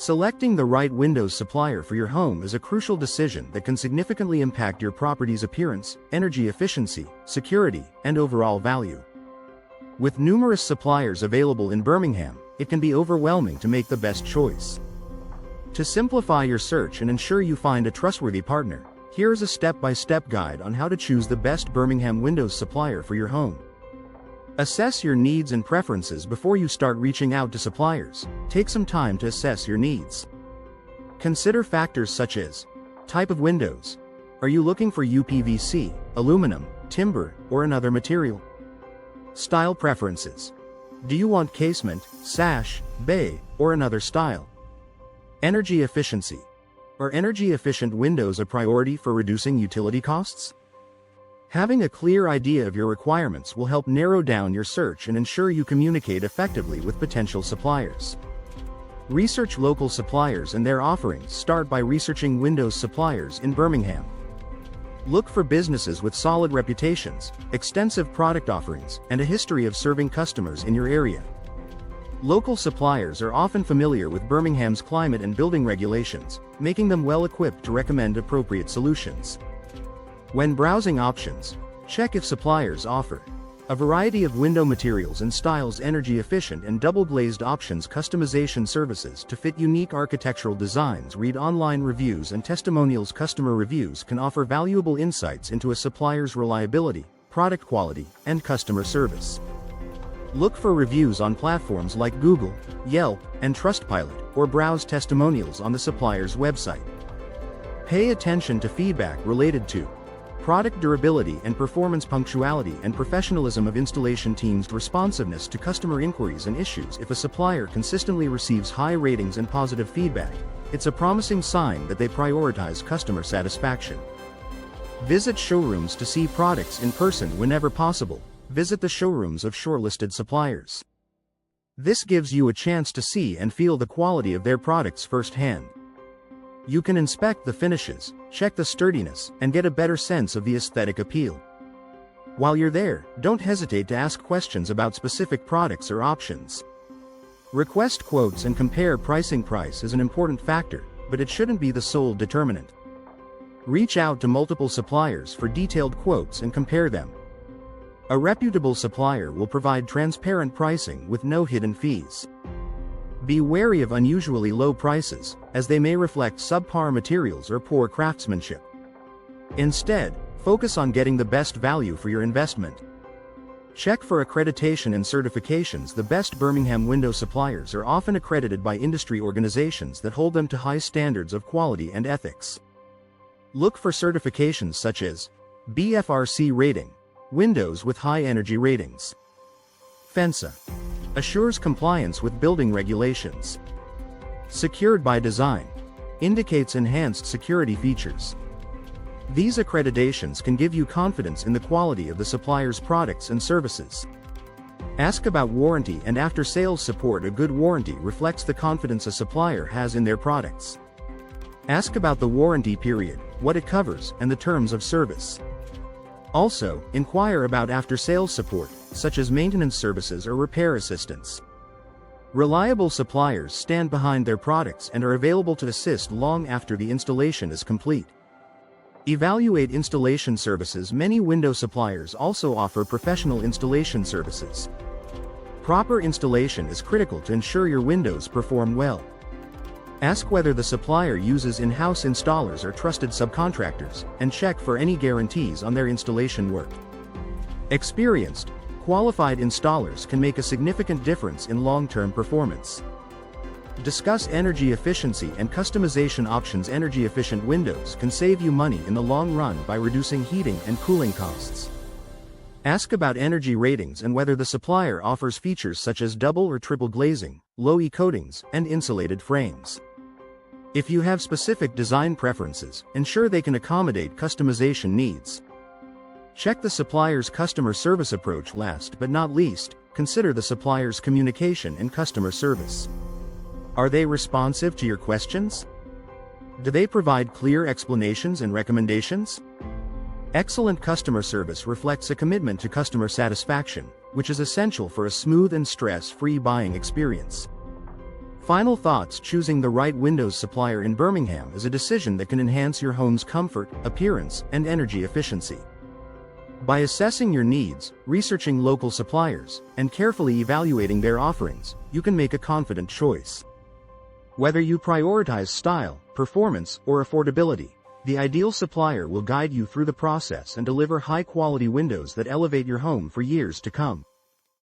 Selecting the right Windows supplier for your home is a crucial decision that can significantly impact your property's appearance, energy efficiency, security, and overall value. With numerous suppliers available in Birmingham, it can be overwhelming to make the best choice. To simplify your search and ensure you find a trustworthy partner, here is a step-by-step guide on how to choose the best Birmingham Windows supplier for your home. Assess your needs and preferences before you start reaching out to suppliers. Take some time to assess your needs. Consider factors such as type of windows. Are you looking for UPVC, aluminum, timber, or another material? Style preferences. Do you want casement, sash, bay, or another style? Energy efficiency. Are energy-efficient windows a priority for reducing utility costs? Having a clear idea of your requirements will help narrow down your search and ensure you communicate effectively with potential suppliers. Research local suppliers and their offerings. Start by researching Windows suppliers in Birmingham. Look for businesses with solid reputations, extensive product offerings, and a history of serving customers in your area. Local suppliers are often familiar with Birmingham's climate and building regulations, making them well equipped to recommend appropriate solutions. When browsing options, check if suppliers offer a variety of window materials and styles, energy efficient and double-glazed options, customization services to fit unique architectural designs. Read online reviews and testimonials. Customer reviews can offer valuable insights into a supplier's reliability, product quality, and customer service. Look for reviews on platforms like Google, Yelp, and Trustpilot, or browse testimonials on the supplier's website. Pay attention to feedback related to product durability and performance, punctuality and professionalism of installation teams, responsiveness to customer inquiries and issues. If a supplier consistently receives high ratings and positive feedback, it's a promising sign that they prioritize customer satisfaction. Visit showrooms to see products in person whenever possible. Visit the showrooms of shortlisted suppliers. This gives you a chance to see and feel the quality of their products firsthand. You can inspect the finishes, check the sturdiness, and get a better sense of the aesthetic appeal. While you're there, don't hesitate to ask questions about specific products or options. Request quotes and compare pricing. Price is an important factor, but it shouldn't be the sole determinant. Reach out to multiple suppliers for detailed quotes and compare them. A reputable supplier will provide transparent pricing with no hidden fees. Be wary of unusually low prices, as they may reflect subpar materials or poor craftsmanship. Instead, focus on getting the best value for your investment. Check for accreditation and certifications. The best Birmingham window suppliers are often accredited by industry organizations that hold them to high standards of quality and ethics. Look for certifications such as BFRC rating, windows with high energy ratings. FENSA assures compliance with building regulations. Secured by design indicates enhanced security features. These accreditations can give you confidence in the quality of the supplier's products and services. Ask about warranty and after-sales support. A good warranty reflects the confidence a supplier has in their products. Ask about the warranty period, what it covers, and the terms of service. Also, inquire about after-sales support, such as maintenance services or repair assistance. Reliable suppliers stand behind their products and are available to assist long after the installation is complete. Evaluate installation services. Many window suppliers also offer professional installation services. Proper installation is critical to ensure your windows perform well. Ask whether the supplier uses in-house installers or trusted subcontractors, and check for any guarantees on their installation work. Experienced, qualified installers can make a significant difference in long-term performance. Discuss energy efficiency and customization options. Energy-efficient windows can save you money in the long run by reducing heating and cooling costs. Ask about energy ratings and whether the supplier offers features such as double or triple glazing, low-E coatings, and insulated frames. If you have specific design preferences, ensure they can accommodate customization needs. Check the supplier's customer service approach. Last but not least, consider the supplier's communication and customer service. Are they responsive to your questions? Do they provide clear explanations and recommendations? Excellent customer service reflects a commitment to customer satisfaction, which is essential for a smooth and stress-free buying experience. Final thoughts: choosing the right Windows supplier in Birmingham is a decision that can enhance your home's comfort, appearance, and energy efficiency. By assessing your needs, researching local suppliers, and carefully evaluating their offerings, you can make a confident choice. Whether you prioritize style, performance, or affordability, the ideal supplier will guide you through the process and deliver high-quality windows that elevate your home for years to come.